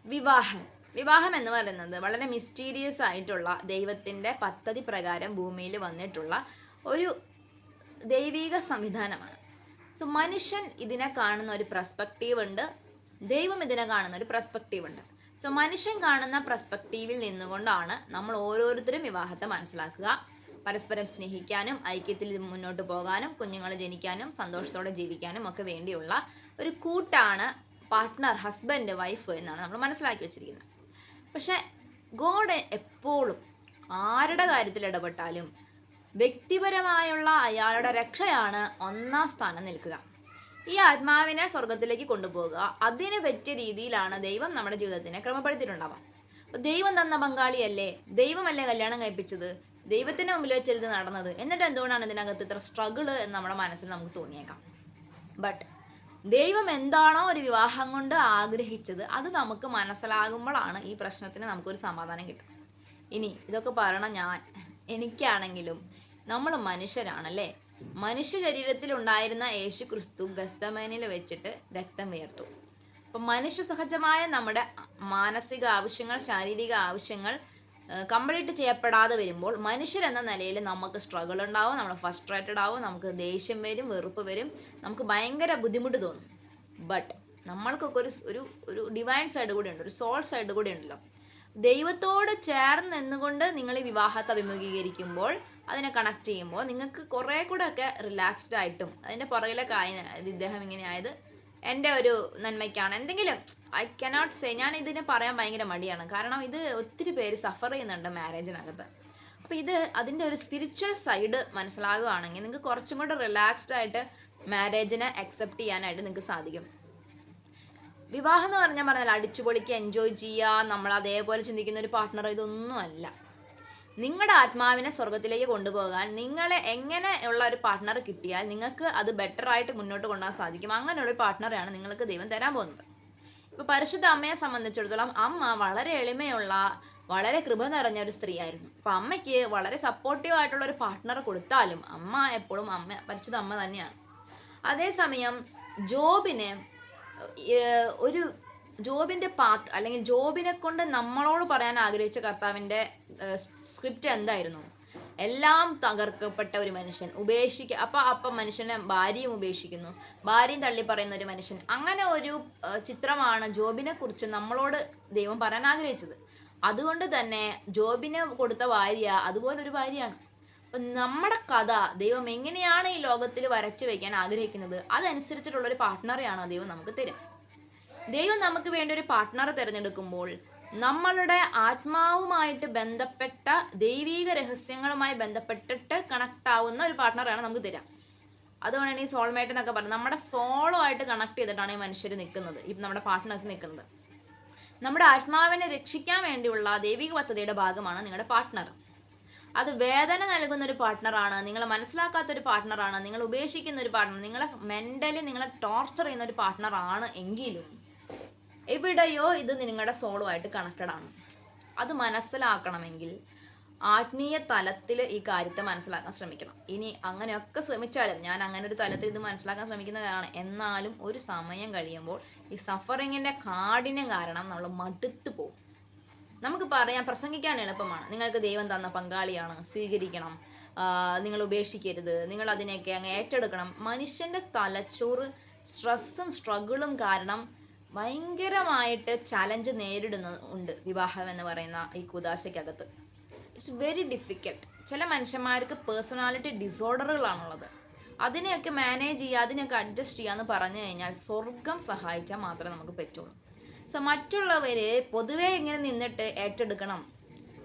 വിവാഹം വിവാഹം എന്ന് പറയുന്നത് വളരെ മിസ്റ്റീരിയസ് ആയിട്ടുള്ള ദൈവത്തിൻ്റെ പദ്ധതി പ്രകാരം ഭൂമിയിൽ വന്നിട്ടുള്ള ഒരു ദൈവിക സംവിധാനമാണ്. സോ മനുഷ്യൻ ഇതിനെ കാണുന്ന ഒരു പെർസ്പെക്റ്റീവ് ഉണ്ട്, ദൈവം ഇതിനെ കാണുന്ന ഒരു പെർസ്പെക്റ്റീവ് ഉണ്ട്. സോ മനുഷ്യൻ കാണുന്ന പെർസ്പെക്റ്റീവിൽ നിന്നുകൊണ്ടാണ് നമ്മൾ ഓരോരുത്തരും വിവാഹത്തെ മനസ്സിലാക്കുക. പരസ്പരം സ്നേഹിക്കാനും ഐക്യത്തിൽ മുന്നോട്ട് പോകാനും കുഞ്ഞുങ്ങൾ ജനിക്കാനും സന്തോഷത്തോടെ ജീവിക്കാനും ഒക്കെ വേണ്ടിയുള്ള ഒരു കൂട്ടാണ് പാർട്ട്ണർ, ഹസ്ബൻഡ്, വൈഫ് എന്നാണ് നമ്മൾ മനസ്സിലാക്കി വെച്ചിരിക്കുന്നത്. പക്ഷെ ഗോഡ് എപ്പോഴും ആരുടെ കാര്യത്തിൽ ഇടപെട്ടാലും വ്യക്തിപരമായുള്ള അയാളുടെ രക്ഷയാണ് ഒന്നാം സ്ഥാനം നിൽക്കുക. ഈ ആത്മാവിനെ സ്വർഗത്തിലേക്ക് കൊണ്ടുപോകുക, അതിന് പറ്റിയ രീതിയിലാണ് ദൈവം നമ്മുടെ ജീവിതത്തിനെ ക്രമപ്പെടുത്തിയിട്ടുണ്ടാവാം. അപ്പോൾ ദൈവം തന്ന പങ്കാളിയല്ലേ, ദൈവമല്ലേ കല്യാണം കഴിപ്പിച്ചത്, ദൈവത്തിൻ്റെ മുമ്പിൽ വെച്ചിരുന്ന് നടന്നത്, എന്നിട്ട് എന്തുകൊണ്ടാണ് ഇതിനകത്ത് ഇത്ര സ്ട്രഗിള് എന്ന് നമ്മുടെ മനസ്സിൽ നമുക്ക് തോന്നിയേക്കാം. ബട്ട് ദൈവം എന്താണോ ഒരു വിവാഹം കൊണ്ട് ആഗ്രഹിച്ചത് അത് നമുക്ക് മനസ്സിലാകുമ്പോഴാണ് ഈ പ്രശ്നത്തിന് നമുക്കൊരു സമാധാനം കിട്ടും. ഇനി ഇതൊക്കെ പറയണം എനിക്കാണെങ്കിലും നമ്മൾ മനുഷ്യരാണല്ലേ. മനുഷ്യ ശരീരത്തിൽ ഉണ്ടായിരുന്ന യേശു ക്രിസ്തു ഗസ്തമേനിൽ വെച്ചിട്ട് രക്തം വിയർത്തു. അപ്പം മനുഷ്യ സഹജമായ നമ്മുടെ മാനസിക ആവശ്യങ്ങൾ, ശാരീരിക ആവശ്യങ്ങൾ കംപ്ലീറ്റ് ചെയ്യപ്പെടാതെ വരുമ്പോൾ മനുഷ്യരെന്ന നിലയിൽ നമുക്ക് സ്ട്രഗിൾ ഉണ്ടാവും, നമ്മൾ ഫ്രസ്ട്രേറ്റഡ് ആവും, നമുക്ക് ദേഷ്യം വരും, വെറുപ്പ് വരും, നമുക്ക് ഭയങ്കര ബുദ്ധിമുട്ട് തോന്നും. ബട്ട് നമ്മൾക്കൊക്കെ ഒരു ഡിവൈൻ സൈഡ് കൂടി ഉണ്ട്, ഒരു സോൾ സൈഡ് കൂടി ഉണ്ടല്ലോ. ദൈവത്തോട് ചേർന്ന് നിന്നുകൊണ്ട് നിങ്ങൾ ഈ വിവാഹത്തെ അഭിമുഖീകരിക്കുമ്പോൾ, അതിനെ കണക്ട് ചെയ്യുമ്പോൾ നിങ്ങൾക്ക് കുറേ കൂടെ ഒക്കെ റിലാക്സ്ഡ് ആയിട്ടും അതിൻ്റെ പുറകിലെ ഇദ്ദേഹം ഇങ്ങനെ ആയത് എൻ്റെ ഒരു നന്മയ്ക്കാണ് എന്തെങ്കിലും ഐ കനോട്ട് സേ. ഞാൻ ഇതിനെ പറയാൻ ഭയങ്കര മടിയാണ്, കാരണം ഇത് ഒത്തിരി പേര് സഫർ ചെയ്യുന്നുണ്ട് മാരേജിനകത്ത്. അപ്പോൾ ഇത് അതിൻ്റെ ഒരു സ്പിരിച്വൽ സൈഡ് മനസ്സിലാകുകയാണെങ്കിൽ നിങ്ങൾക്ക് കുറച്ചും കൂടെ റിലാക്സ്ഡ് ആയിട്ട് മാരേജിനെ അക്സെപ്റ്റ് ചെയ്യാനായിട്ട് നിങ്ങൾക്ക് സാധിക്കും. വിവാഹം എന്ന് പറഞ്ഞാൽ അടിച്ചുപൊളിക്ക് എൻജോയ് ചെയ്യുക, നമ്മൾ അതേപോലെ ചിന്തിക്കുന്ന ഒരു പാർട്ട്ണർ ഇതൊന്നും അല്ല. നിങ്ങളുടെ ആത്മാവിനെ സ്വർഗത്തിലേക്ക് കൊണ്ടുപോകാൻ നിങ്ങളെ എങ്ങനെയുള്ള ഒരു പാർട്ട്ണർ കിട്ടിയാൽ നിങ്ങൾക്ക് അത് ബെറ്റർ ആയിട്ട് മുന്നോട്ട് കൊണ്ടുപോകാൻ സാധിക്കും. അങ്ങനെയുള്ള ഒരു പാർട്ട്ണറാണ് നിങ്ങൾക്ക് ദൈവം തരാൻ പോകുന്നത്. ഇപ്പോൾ പരിശുദ്ധ അമ്മയെ സംബന്ധിച്ചിടത്തോളം അമ്മ വളരെ എളിമയുള്ള, വളരെ കൃപ നിറഞ്ഞ ഒരു സ്ത്രീയായിരുന്നു. അപ്പോൾ അമ്മയ്ക്ക് വളരെ സപ്പോർട്ടീവ് ആയിട്ടുള്ള ഒരു പാർട്ട്ണർ കൊടുത്താലും അമ്മ എപ്പോഴും പരിശുദ്ധ അമ്മ തന്നെയാണ്. അതേസമയം ജോബിൻ്റെ പാത്ത് അല്ലെങ്കിൽ ജോബിനെ കൊണ്ട് നമ്മളോട് പറയാൻ ആഗ്രഹിച്ച കർത്താവിൻ്റെ സ്ക്രിപ്റ്റ് എന്തായിരുന്നു? എല്ലാം തകർക്കപ്പെട്ട ഒരു മനുഷ്യൻ, അപ്പം മനുഷ്യനെ ഭാര്യയും ഉപേക്ഷിക്കുന്നു, ഭാര്യയും തള്ളി പറയുന്ന ഒരു മനുഷ്യൻ. അങ്ങനെ ഒരു ചിത്രമാണ് ജോബിനെ കുറിച്ച് നമ്മളോട് ദൈവം പറയാൻ ആഗ്രഹിച്ചത്. അതുകൊണ്ട് തന്നെ ജോബിന് കൊടുത്ത ഭാര്യ അതുപോലൊരു ഭാര്യയാണ്. അപ്പം നമ്മുടെ കഥ ദൈവം എങ്ങനെയാണ് ഈ ലോകത്തിൽ വരച്ചു വയ്ക്കാൻ ആഗ്രഹിക്കുന്നത് അതനുസരിച്ചിട്ടുള്ളൊരു പാർട്ട്ണറെയാണ് ദൈവം നമുക്ക് തരും. ദൈവം നമുക്ക് വേണ്ടി ഒരു പാർട്ട്ണറെ തിരഞ്ഞെടുക്കുമ്പോൾ നമ്മളുടെ ആത്മാവുമായിട്ട് ബന്ധപ്പെട്ട ദൈവീക രഹസ്യങ്ങളുമായി ബന്ധപ്പെട്ടിട്ട് കണക്ട് ആവുന്ന ഒരു പാർട്ട്ണറാണ് നമുക്ക് തരാം. അതുകൊണ്ടാണ് ഈ സോൾമേറ്റ് എന്നൊക്കെ പറയുന്നത്. നമ്മുടെ സോളുമായിട്ട് കണക്ട് ചെയ്തിട്ടാണ് ഈ മനുഷ്യർ നിൽക്കുന്നത്, ഈ നമ്മുടെ പാർട്ട്നേഴ്സ് നിൽക്കുന്നത്. നമ്മുടെ ആത്മാവിനെ രക്ഷിക്കാൻ വേണ്ടിയുള്ള ദൈവിക പദ്ധതിയുടെ ഭാഗമാണ് നിങ്ങളുടെ പാർട്ട്ണർ. അത് വേദന നൽകുന്ന ഒരു പാർട്ട്ണറാണ്, നിങ്ങളെ മനസ്സിലാക്കാത്തൊരു പാർട്ട്ണറാണ്, നിങ്ങൾ ഉപേക്ഷിക്കുന്ന ഒരു പാർട്ട്ണർ, നിങ്ങളെ മെൻ്റലി നിങ്ങളെ ടോർച്ചർ ചെയ്യുന്ന ഒരു പാർട്ട്ണറാണ് എങ്കിലും എവിടെയോ ഇത് നിങ്ങളുടെ സോളുമായിട്ട് കണക്റ്റഡ് ആണ്. അത് മനസ്സിലാക്കണമെങ്കിൽ ആത്മീയ തലത്തിൽ ഈ കാര്യത്തെ മനസ്സിലാക്കാൻ ശ്രമിക്കണം. ഇനി അങ്ങനെയൊക്കെ ശ്രമിച്ചാലും, ഞാൻ അങ്ങനെ ഒരു തലത്തിൽ ഇത് മനസ്സിലാക്കാൻ ശ്രമിക്കുന്നതാണ്, എന്നാലും ഒരു സമയം കഴിയുമ്പോൾ ഈ സഫറിങ്ങിൻ്റെ കാഠിന്യം കാരണം നമ്മൾ മടുത്തു പോകും. നമുക്ക് പ്രസംഗിക്കാൻ എളുപ്പമാണ്, നിങ്ങൾക്ക് ദൈവം തന്ന പങ്കാളിയാണ്, സ്വീകരിക്കണം, നിങ്ങൾ ഉപേക്ഷിക്കരുത്, നിങ്ങൾ അതിനെയൊക്കെ അങ്ങ് ഏറ്റെടുക്കണം. മനുഷ്യൻ്റെ തലച്ചോറ് സ്ട്രെസ്സും സ്ട്രഗിളും കാരണം ഭയങ്കരമായിട്ട് ചലഞ്ച് നേരിടുന്നുണ്ട് വിവാഹം എന്ന് പറയുന്ന ഈ കുദാശയ്ക്കകത്ത്. It's very difficult. ചില മനുഷ്യന്മാർക്ക് പേഴ്സണാലിറ്റി ഡിസോർഡറുകളാണുള്ളത്. അതിനെയൊക്കെ മാനേജ് ചെയ്യുക, അതിനെയൊക്കെ അഡ്ജസ്റ്റ് ചെയ്യുക എന്ന് പറഞ്ഞു കഴിഞ്ഞാൽ സ്വർഗം സഹായിച്ചാൽ മാത്രമേ നമുക്ക് പറ്റുള്ളൂ. സോ മറ്റുള്ളവർ പൊതുവേ ഇങ്ങനെ നിന്നിട്ട് ഏറ്റെടുക്കണം,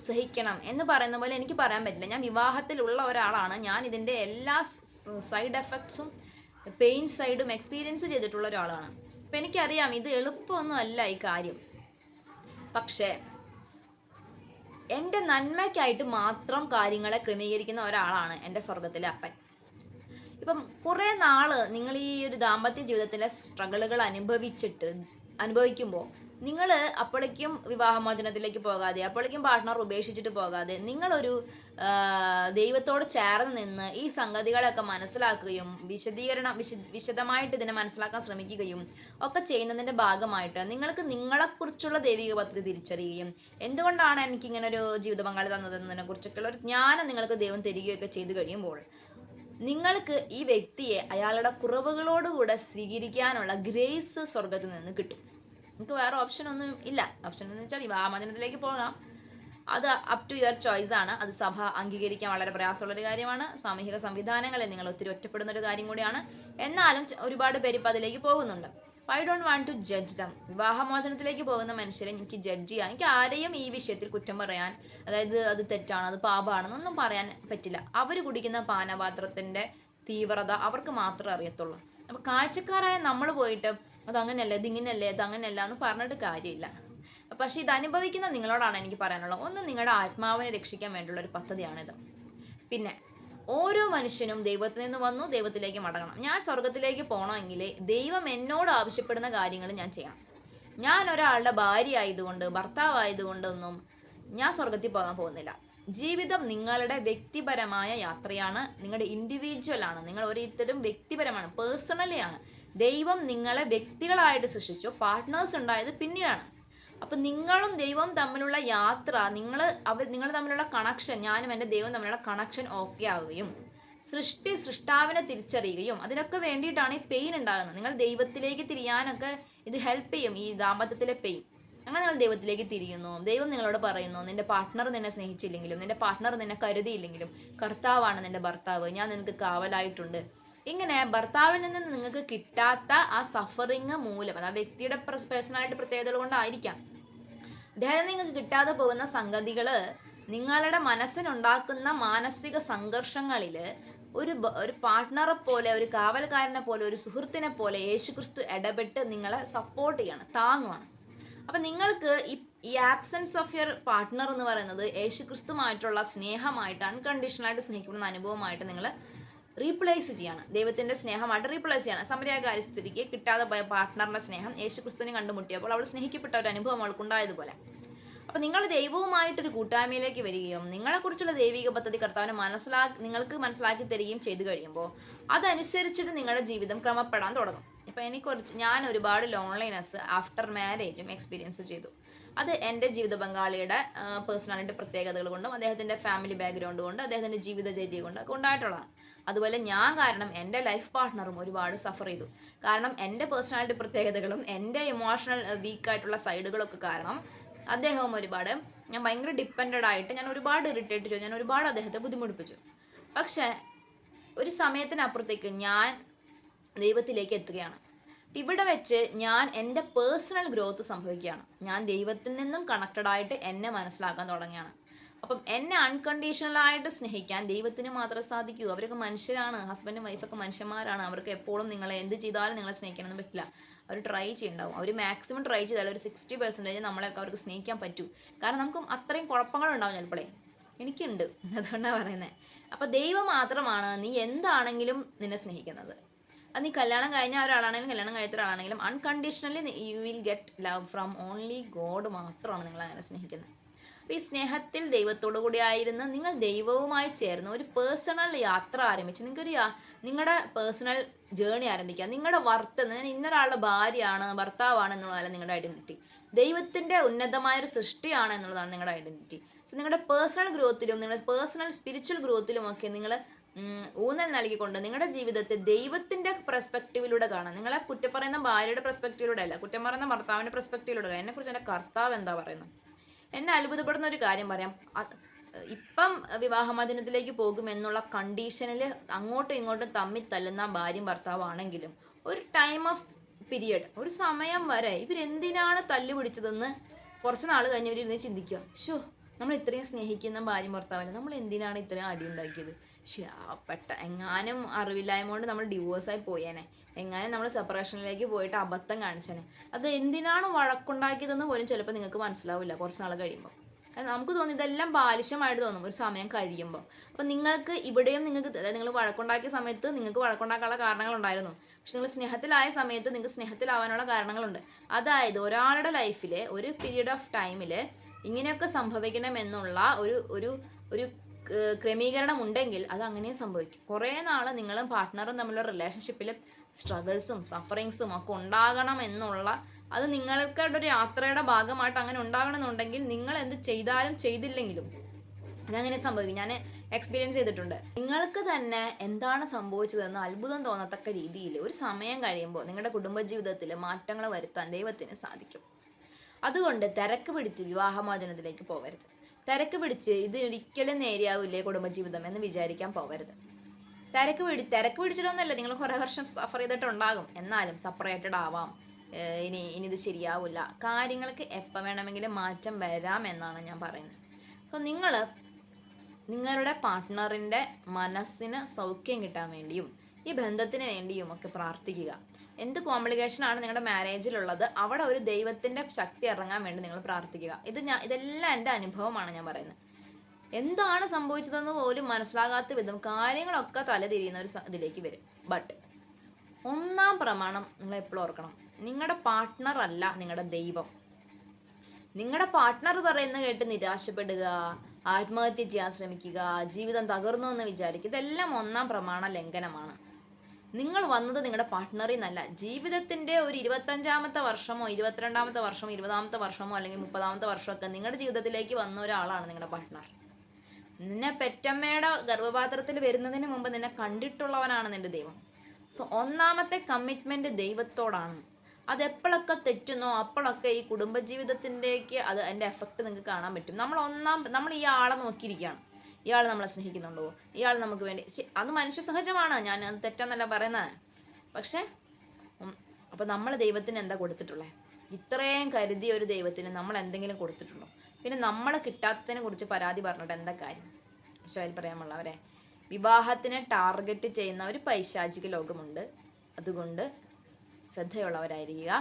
സഹിക്കണം എന്ന് പറയുന്ന പോലെ എനിക്ക് പറയാൻ പറ്റില്ല. ഞാൻ വിവാഹത്തിലുള്ള ഒരാളാണ്, ഞാൻ ഇതിൻ്റെ എല്ലാ സൈഡ് എഫക്ട്സും പെയിൻ സൈഡും എക്സ്പീരിയൻസ് ചെയ്തിട്ടുള്ള ഒരാളാണ്. അപ്പം എനിക്കറിയാം ഇത് എളുപ്പമൊന്നും അല്ല ഈ കാര്യം. പക്ഷേ എൻ്റെ നന്മയ്ക്കായിട്ട് മാത്രം കാര്യങ്ങളെ ക്രമീകരിക്കുന്ന ഒരാളാണ് എൻ്റെ സ്വർഗത്തിലെ അപ്പൻ. ഇപ്പം കുറേ നാൾ നിങ്ങൾ ഈ ഒരു ദാമ്പത്യ ജീവിതത്തിലെ സ്ട്രഗിളുകൾ അനുഭവിച്ചിട്ട് അനുഭവിക്കുമ്പോൾ നിങ്ങൾ അപ്പോഴേക്കും വിവാഹമോചനത്തിലേക്ക് പോകാതെ, അപ്പോഴേക്കും പാർട്ട്ണർ ഉപേക്ഷിച്ചിട്ട് പോകാതെ, നിങ്ങളൊരു ദൈവത്തോട് ചേർന്ന് നിന്ന് ഈ സംഗതികളൊക്കെ മനസ്സിലാക്കുകയും വിശദമായിട്ട് ഇതിനെ മനസ്സിലാക്കാൻ ശ്രമിക്കുകയും ഒക്കെ ചെയ്യുന്നതിൻ്റെ ഭാഗമായിട്ട് നിങ്ങൾക്ക് നിങ്ങളെക്കുറിച്ചുള്ള ദൈവിക പദ്ധതി തിരിച്ചറിയുകയും എന്തുകൊണ്ടാണ് എനിക്ക് ഇങ്ങനെ ഒരു ജീവിത പങ്കാളി തന്നതെന്നതിനെ കുറിച്ചൊക്കെയുള്ള ഒരു ജ്ഞാനം നിങ്ങൾക്ക് ദൈവം തരികയൊക്കെ ചെയ്തു കഴിയുമ്പോൾ നിങ്ങൾക്ക് ഈ വ്യക്തിയെ അയാളുടെ കുറവുകളോടുകൂടെ സ്വീകരിക്കാനുള്ള ഗ്രേസ് സ്വർഗത്തിൽ നിന്ന് കിട്ടും. നിങ്ങൾക്ക് വേറെ ഓപ്ഷൻ ഒന്നും ഇല്ല. ഓപ്ഷൻ എന്ന് വെച്ചാൽ വിവാഹമോചനത്തിലേക്ക് പോകാം. അത് അപ് ടു യുവർ ചോയ്സ് ആണ്. അത് സഭ അംഗീകരിക്കാൻ വളരെ പ്രയാസമുള്ളൊരു കാര്യമാണ്. സാമൂഹിക സംവിധാനങ്ങളെ നിങ്ങൾ ഒത്തിരി ഒറ്റപ്പെടുന്ന ഒരു കാര്യം കൂടിയാണ്. എന്നാലും ഒരുപാട് പേര് ഇപ്പം അതിലേക്ക് പോകുന്നുണ്ട്. I don't want to judge them. വിവാഹമോചനത്തിലേക്ക് പോകുന്ന മനുഷ്യരെ എനിക്ക് ജഡ്ജ് ചെയ്യാൻ, എനിക്ക് ആരെയും ഈ വിഷയത്തിൽ കുറ്റം പറയാൻ, അതായത് അത് തെറ്റാണ്, അത് പാപമാണെന്നൊന്നും പറയാൻ പറ്റില്ല. അവർ കുടിക്കുന്ന പാനപാത്രത്തിൻ്റെ തീവ്രത അവർക്ക് മാത്രമേ അറിയത്തുള്ളൂ. അപ്പോൾ കാഴ്ചക്കാരായ നമ്മൾ പോയിട്ട് അതങ്ങനെയല്ല, ഇതിങ്ങനെയല്ലേ, അതങ്ങനെയല്ല എന്ന് പറഞ്ഞിട്ട് കാര്യമില്ല. പക്ഷേ ഇത് അനുഭവിക്കുന്ന നിങ്ങളോടാണ് എനിക്ക് പറയാനുള്ളത്. ഒന്ന്, നിങ്ങളുടെ ആത്മാവിനെ രക്ഷിക്കാൻ വേണ്ടിയുള്ള ഒരു പദ്ധതിയാണിത്. പിന്നെ ഓരോ മനുഷ്യനും ദൈവത്തിൽ നിന്ന് വന്നു, ദൈവത്തിലേക്ക് മടങ്ങണം. ഞാൻ സ്വർഗത്തിലേക്ക് പോകണമെങ്കിൽ ദൈവം എന്നോട് ആവശ്യപ്പെടുന്ന കാര്യങ്ങൾ ഞാൻ ചെയ്യണം. ഞാൻ ഒരാളുടെ ഭാര്യ ആയതുകൊണ്ട്, ഭർത്താവായതുകൊണ്ടൊന്നും ഞാൻ സ്വർഗത്തിൽ പോകാൻ പോകുന്നില്ല. ജീവിതം നിങ്ങളുടെ വ്യക്തിപരമായ യാത്രയാണ്. നിങ്ങളുടെ ഇൻഡിവിജ്വൽ ആണ്. നിങ്ങൾ ഓരോരുത്തരും വ്യക്തിപരമാണ്, പേഴ്സണലി ആണ്. ദൈവം നിങ്ങളെ വ്യക്തികളായിട്ട് സൃഷ്ടിച്ചു. പാർട്ട്നേഴ്സ് ഉണ്ടായത് പിന്നീടാണ്. അപ്പം നിങ്ങളും ദൈവവും തമ്മിലുള്ള യാത്ര, നിങ്ങൾ തമ്മിലുള്ള കണക്ഷൻ, ഞാനും എൻ്റെ ദൈവവും തമ്മിലുള്ള കണക്ഷൻ ഓക്കെ ആവുകയും സൃഷ്ടാവിനെ തിരിച്ചറിയുകയും അതിനൊക്കെ വേണ്ടിയിട്ടാണ് ഈ പെയിൻ ഉണ്ടാകുന്നത്. നിങ്ങൾ ദൈവത്തിലേക്ക് തിരിയാനൊക്കെ ഇത് ഹെൽപ്പ് ചെയ്യും, ഈ ദാമ്പത്യത്തിലെ പെയിൻ. അങ്ങനെ നിങ്ങൾ ദൈവത്തിലേക്ക് തിരിയുന്നു. ദൈവം നിങ്ങളോട് പറയുന്നു, നിന്റെ പാർട്ട്ണർ നിന്നെ സ്നേഹിച്ചില്ലെങ്കിലും, നിന്റെ പാർട്ട്ണർ നിന്നെ കരുതിയില്ലെങ്കിലും കർത്താവാണ് നിന്റെ ഭർത്താവ്, ഞാൻ നിനക്ക് കാവലായിട്ടുണ്ട്. ഇങ്ങനെ ഭർത്താവിൽ നിന്ന് നിങ്ങൾക്ക് കിട്ടാത്ത ആ സഫറിങ് മൂലം, അത് ആ വ്യക്തിയുടെ പേഴ്സണാലിറ്റി പ്രത്യേകതകൾ കൊണ്ടായിരിക്കാം, അദ്ദേഹം നിങ്ങൾക്ക് കിട്ടാതെ പോകുന്ന സംഗതികൾ നിങ്ങളുടെ മനസ്സിനുണ്ടാക്കുന്ന മാനസിക സംഘർഷങ്ങളിൽ ഒരു പാർട്ട്ണറെ പോലെ, ഒരു കാവൽക്കാരനെ പോലെ, ഒരു സുഹൃത്തിനെ പോലെ യേശുക്രിസ്തു ഇടപെട്ട് നിങ്ങളെ സപ്പോർട്ട് ചെയ്യാണ്, താങ്ങുവാണ്. അപ്പം നിങ്ങൾക്ക് ഈ ആബ്സെൻസ് ഓഫ് യുവർ പാർട്ട്ണർ എന്ന് പറയുന്നത് യേശുക്രിസ്തുമായിട്ടുള്ള സ്നേഹമായിട്ട്, അൺകണ്ടീഷണലായിട്ട് സ്നേഹിക്കുന്ന അനുഭവമായിട്ട് നിങ്ങൾ റീപ്ലേസ് ചെയ്യാണ്. ദൈവത്തിൻ്റെ സ്നേഹമായിട്ട് റീപ്ലേസ് ചെയ്യാണ്. സമരകാരി സ്ത്രീക്ക് കിട്ടാതെ പോയ പാർട്ട്ണറിൻ്റെ സ്നേഹം യേശുക്രിസ്തുവിനെ കണ്ടുമുട്ടിയപ്പോൾ അവൾ സ്നേഹിക്കപ്പെട്ട ഒരു അനുഭവം അവൾക്കുണ്ടായതുപോലെ. അപ്പോൾ നിങ്ങൾ ദൈവവുമായിട്ടൊരു കൂട്ടായ്മയിലേക്ക് വരികയും നിങ്ങളെക്കുറിച്ചുള്ള ദൈവിക പദ്ധതി കർത്താവിനെ നിങ്ങൾക്ക് മനസ്സിലാക്കി തരികയും ചെയ്തു കഴിയുമ്പോൾ അതനുസരിച്ചിട്ട് നിങ്ങളുടെ ജീവിതം ക്രമപ്പെടാൻ തുടങ്ങും. ഇപ്പോൾ ഞാൻ ഒരുപാട് ലോൺലിനെസ് ആഫ്റ്റർ മാരേജും എക്സ്പീരിയൻസ് ചെയ്തു. അത് എൻ്റെ ജീവിത പങ്കാളിയുടെ പേഴ്സണാലിറ്റി പ്രത്യേകതകൾ കൊണ്ടും അദ്ദേഹത്തിൻ്റെ ഫാമിലി ബാക്ക്ഗ്രൗണ്ട് കൊണ്ട്, അദ്ദേഹത്തിൻ്റെ ജീവിതചര്യ കൊണ്ടൊക്കെ ഉണ്ടായിട്ടുള്ളതാണ്. അതുപോലെ ഞാൻ കാരണം എൻ്റെ ലൈഫ് പാർട്ട്ണറും ഒരുപാട് സഫർ ചെയ്തു. കാരണം എൻ്റെ പേഴ്സണാലിറ്റി പ്രത്യേകതകളും എൻ്റെ ഇമോഷണൽ വീക്കായിട്ടുള്ള സൈഡുകളൊക്കെ കാരണം അദ്ദേഹവും ഞാൻ ഭയങ്കര ഡിപ്പെൻഡഡ് ആയിട്ട് ഞാൻ ഒരുപാട് ഇറിറ്റേറ്റ് ചെയ്തു, ഞാൻ ഒരുപാട് അദ്ദേഹത്തെ ബുദ്ധിമുട്ടിപ്പിച്ചു. പക്ഷേ ഒരു സമയത്തിനപ്പുറത്തേക്ക് ഞാൻ ദൈവത്തിലേക്ക് എത്തുകയാണ്. ഇവിടെ വെച്ച് ഞാൻ എൻ്റെ പേഴ്സണൽ ഗ്രോത്ത് സംഭവിക്കുകയാണ്. ഞാൻ ദൈവത്തിൽ നിന്നും കണക്റ്റഡ് ആയിട്ട് എന്നെ മനസ്സിലാക്കാൻ തുടങ്ങിയാണ്. അപ്പം എന്നെ അൺകണ്ടീഷണലായിട്ട് സ്നേഹിക്കാൻ ദൈവത്തിന് മാത്രമേ സാധിക്കൂ. അവരൊക്കെ മനുഷ്യരാണ്, ഹസ്ബൻഡും വൈഫൊക്കെ മനുഷ്യന്മാരാണ്. അവർക്ക് എപ്പോഴും നിങ്ങളെ എന്ത് ചെയ്താലും നിങ്ങളെ സ്നേഹിക്കാനൊന്നും പറ്റില്ല. അവർ ട്രൈ ചെയ്യുന്നുണ്ടാവും. അവർ മാക്സിമം ട്രൈ ചെയ്താൽ ഒരു 60% നമ്മളെയൊക്കെ അവർക്ക് സ്നേഹിക്കാൻ പറ്റൂ. കാരണം നമുക്ക് അത്രയും കുഴപ്പങ്ങളുണ്ടാവും ചിലപ്പോഴേ. എനിക്കുണ്ട്, അതുകൊണ്ടാണ് പറയുന്നത്. അപ്പോൾ ദൈവം മാത്രമാണ് നീ എന്താണെങ്കിലും നിന്നെ സ്നേഹിക്കുന്നത്. അത് നീ കല്യാണം കഴിഞ്ഞ ഒരാളാണെങ്കിലും കല്യാണം കഴിച്ച ഒരാളാണെങ്കിലും unconditionally you will get love from only God മാത്രമാണ് നിങ്ങൾ അങ്ങനെ സ്നേഹിക്കുന്നത്. അപ്പോൾ ഈ സ്നേഹത്തിൽ ദൈവത്തോടു കൂടി ആയിരുന്ന് നിങ്ങൾ ദൈവവുമായി ചേർന്ന് ഒരു പേഴ്സണൽ യാത്ര ആരംഭിച്ച് നിങ്ങളുടെ പേഴ്സണൽ ജേണി ആരംഭിക്കുക. നിങ്ങളുടെ ഞാൻ ഇന്നൊരാളുടെ ഭാര്യയാണ്, ഭർത്താവാണ് എന്നുള്ളതല്ല നിങ്ങളുടെ ഐഡൻറ്റിറ്റി. ദൈവത്തിൻ്റെ ഉന്നതമായൊരു സൃഷ്ടിയാണ് എന്നുള്ളതാണ് നിങ്ങളുടെ ഐഡൻറ്റിറ്റി. സോ നിങ്ങളുടെ പേഴ്സണൽ ഗ്രോത്തിലും നിങ്ങളുടെ പേഴ്സണൽ സ്പിരിച്വൽ ഗ്രോത്തിലും ഒക്കെ നിങ്ങൾ ഊന്നൽ നൽകിക്കൊണ്ട് നിങ്ങളുടെ ജീവിതത്തെ ദൈവത്തിൻ്റെ പെർസ്പെക്റ്റീവിലൂടെ കാണാം. നിങ്ങളെ കുറ്റം പറയുന്ന ഭാര്യയുടെ പെർസ്പെക്റ്റീവിലൂടെ അല്ല, കുറ്റം പറയുന്ന ഭർത്താവിൻ്റെ പെർസ്പെക്റ്റീവിലൂടെ. എന്നെക്കുറിച്ച് എൻ്റെ കർത്താവ് എന്താ പറയുന്നത്? എന്നെ അത്ഭുതപ്പെടുന്ന ഒരു കാര്യം പറയാം. ഇപ്പം വിവാഹമോചനത്തിലേക്ക് പോകുമെന്നുള്ള കണ്ടീഷനിൽ അങ്ങോട്ടും ഇങ്ങോട്ടും തമ്മിൽ തല്ലുന്ന ഭാര്യയും ഭർത്താവാണെങ്കിലും ഒരു ടൈം ഓഫ് പീരിയഡ്, ഒരു സമയം വരെ ഇവരെന്തിനാണ് തല്ലു പിടിച്ചതെന്ന് കുറച്ച് നാൾ കഴിഞ്ഞവരിരുന്ന് ചിന്തിക്കുക. നമ്മൾ ഇത്രയും സ്നേഹിക്കുന്ന ഭാര്യയും ഭർത്താവിനെ നമ്മൾ എന്തിനാണ് ഇത്രയും അടി ഉണ്ടാക്കിയത്? എങ്ങാനും അറിവില്ലായ്മ കൊണ്ട് നമ്മൾ ഡിവോഴ്സായി പോയേനെ, എങ്ങാനും നമ്മൾ സെപ്പറേഷനിലേക്ക് പോയിട്ട് അബദ്ധം കാണിച്ചേനെ. അത് എന്തിനാണ് വഴക്കുണ്ടാക്കിയതെന്ന് പോലും ചിലപ്പോൾ നിങ്ങൾക്ക് മനസ്സിലാവില്ല കുറച്ച് നാൾ കഴിയുമ്പോൾ. നമുക്ക് തോന്നും ഇതെല്ലാം ബാലിശമായിട്ട് തോന്നും ഒരു സമയം കഴിയുമ്പോൾ. അപ്പം നിങ്ങൾക്ക് ഇവിടെയും നിങ്ങൾ വഴക്കുണ്ടാക്കിയ സമയത്ത് നിങ്ങൾക്ക് വഴക്കുണ്ടാക്കാനുള്ള കാരണങ്ങളുണ്ടായിരുന്നു. പക്ഷെ നിങ്ങൾ സ്നേഹത്തിലായ സമയത്ത് നിങ്ങൾക്ക് സ്നേഹത്തിലാവാനുള്ള കാരണങ്ങളുണ്ട്. അതായത് ഒരാളുടെ ലൈഫിൽ ഒരു പീരീഡ് ഓഫ് ടൈമിൽ ഇങ്ങനെയൊക്കെ സംഭവിക്കണമെന്നുള്ള ഒരു ഒരു ഒരു ക്രമീകരണം ഉണ്ടെങ്കിൽ അത് അങ്ങനെ സംഭവിക്കും. കുറേ നാൾ നിങ്ങളും പാർട്ട്ണറും തമ്മിലുള്ള റിലേഷൻഷിപ്പിൽ സ്ട്രഗിൾസും സഫറിങ്സും ഒക്കെ ഉണ്ടാകണം എന്നുള്ള, അത് നിങ്ങളുടെ ഒരു യാത്രയുടെ ഭാഗമായിട്ട് അങ്ങനെ ഉണ്ടാകണമെന്നുണ്ടെങ്കിൽ നിങ്ങൾ എന്ത് ചെയ്താലും ചെയ്തില്ലെങ്കിലും അതങ്ങനെ സംഭവിക്കും. ഞാൻ എക്സ്പീരിയൻസ് ചെയ്തിട്ടുണ്ട്. നിങ്ങൾക്ക് തന്നെ എന്താണ് സംഭവിച്ചതെന്ന് അത്ഭുതം തോന്നത്തക്ക രീതിയിൽ ഒരു സമയം കഴിയുമ്പോൾ നിങ്ങളുടെ കുടുംബജീവിതത്തിൽ മാറ്റങ്ങൾ വരുത്താൻ ദൈവത്തിന് സാധിക്കും. അതുകൊണ്ട് തിരക്ക് പിടിച്ച് വിവാഹമോചനത്തിലേക്ക് പോകരുത്. തിരക്ക് പിടിച്ച് ഇത് ഒരിക്കലും നേരെയാവില്ലേ കുടുംബജീവിതം എന്ന് വിചാരിക്കാൻ പോകരുത്. തിരക്ക് പിടിച്ചിട്ടൊന്നുമല്ല, നിങ്ങൾ കുറേ വർഷം സഫർ ചെയ്തിട്ടുണ്ടാകും. എന്നാലും സെപ്പറേറ്റഡ് ആവാം, ഇനി ഇത് ശരിയാവില്ല, കാര്യങ്ങൾക്ക് എപ്പോൾ വേണമെങ്കിലും മാറ്റം വരാം എന്നാണ് ഞാൻ പറയുന്നത്. സോ നിങ്ങളുടെ പാർട്ട്ണറിൻ്റെ മനസ്സിന് സൗഖ്യം കിട്ടാൻ വേണ്ടിയും ഈ ബന്ധത്തിന് വേണ്ടിയും ഒക്കെ പ്രാർത്ഥിക്കുക. എന്ത് കോംപ്ലിക്കേഷനാണ് നിങ്ങളുടെ മാരേജിലുള്ളത്, അവിടെ ഒരു ദൈവത്തിൻ്റെ ശക്തി ഇറങ്ങാൻ വേണ്ടി നിങ്ങൾ പ്രാർത്ഥിക്കുക. ഇതെല്ലാം എൻ്റെ അനുഭവമാണ് ഞാൻ പറയുന്നത്. എന്താണ് സംഭവിച്ചതെന്ന് പോലും മനസ്സിലാകാത്ത വിധം കാര്യങ്ങളൊക്കെ തലതിരിയുന്ന ഒരു ഇതിലേക്ക് വരും. ബട്ട് ഒന്നാം പ്രമാണം നിങ്ങൾ എപ്പോഴും ഓർക്കണം, നിങ്ങളുടെ പാർട്ട്ണർ അല്ല നിങ്ങളുടെ ദൈവം. നിങ്ങളുടെ പാർട്ട്ണർ പറയുന്നത് കേട്ട് നിരാശപ്പെടുക, ആത്മഹത്യ ചെയ്യാൻ ശ്രമിക്കുക, ജീവിതം തകർന്നു എന്ന് വിചാരിക്കുക, ഇതെല്ലാം ഒന്നാം പ്രമാണ ലംഘനമാണ്. നിങ്ങൾ വന്നത് നിങ്ങളുടെ പാർട്ട്ണറിൽ നിന്നല്ല. ജീവിതത്തിൻ്റെ ഒരു 25-ാമത്തെ വർഷമോ 22-ാമത്തെ വർഷമോ 20-ാമത്തെ വർഷമോ അല്ലെങ്കിൽ 30-ാമത്തെ വർഷമൊക്കെ നിങ്ങളുടെ ജീവിതത്തിലേക്ക് വന്ന ഒരാളാണ് നിങ്ങളുടെ പാർട്ട്ണർ. നിന്നെ പെറ്റമ്മയുടെ ഗർഭപാത്രത്തിൽ വരുന്നതിന് മുമ്പ് നിന്നെ കണ്ടിട്ടുള്ളവനാണ് നിന്റെ ദൈവം. സോ ഒന്നാമത്തെ കമ്മിറ്റ്മെൻറ്റ് ദൈവത്തോടാണ്. അതെപ്പോഴൊക്കെ തെറ്റുന്നോ അപ്പോഴൊക്കെ ഈ കുടുംബജീവിതത്തിൻ്റെക്ക് അതിൻ്റെ എഫക്റ്റ് നിങ്ങൾക്ക് കാണാൻ പറ്റും. നമ്മൾ ഈ ആളെ നോക്കിയിരിക്കുകയാണ്, ഇയാൾ നമ്മളെ സ്നേഹിക്കുന്നുണ്ടോ, ഇയാൾ നമുക്ക് വേണ്ടി, അത് മനുഷ്യ സഹജമാണ്, ഞാൻ അത് തെറ്റാന്നല്ല പറയുന്നത്. പക്ഷേ അപ്പോൾ നമ്മൾ ദൈവത്തിന് എന്താ കൊടുത്തിട്ടുള്ളത്? ഇത്രയും കരുതിയ ഒരു ദൈവത്തിന് നമ്മൾ എന്തെങ്കിലും കൊടുത്തിട്ടുണ്ടോ? പിന്നെ നമ്മൾ കിട്ടാത്തതിനെ കുറിച്ച് പരാതി പറഞ്ഞിട്ട് എന്താ കാര്യം? ഈശോയിൽ പറയാമുള്ളവരെ, വിവാഹത്തിനെ ടാർഗറ്റ് ചെയ്യുന്ന ഒരു പൈശാചിക ലോകമുണ്ട്. അതുകൊണ്ട് ശ്രദ്ധയുള്ളവരായിരിക്കുക.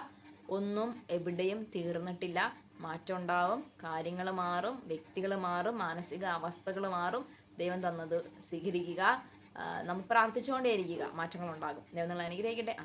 ഒന്നും എവിടെയും തീർന്നിട്ടില്ല, മാറ്റം ഉണ്ടാവും, കാര്യങ്ങൾ മാറും, വ്യക്തികൾ മാറും, മാനസിക അവസ്ഥകൾ മാറും. ദൈവം തന്നത് സ്വീകരിക്കുക, നമുക്ക് പ്രാർത്ഥിച്ചുകൊണ്ടേയിരിക്കുക, മാറ്റങ്ങൾ ഉണ്ടാകും. ദൈവം നിങ്ങളെ അനുഗ്രഹിക്കട്ടെ.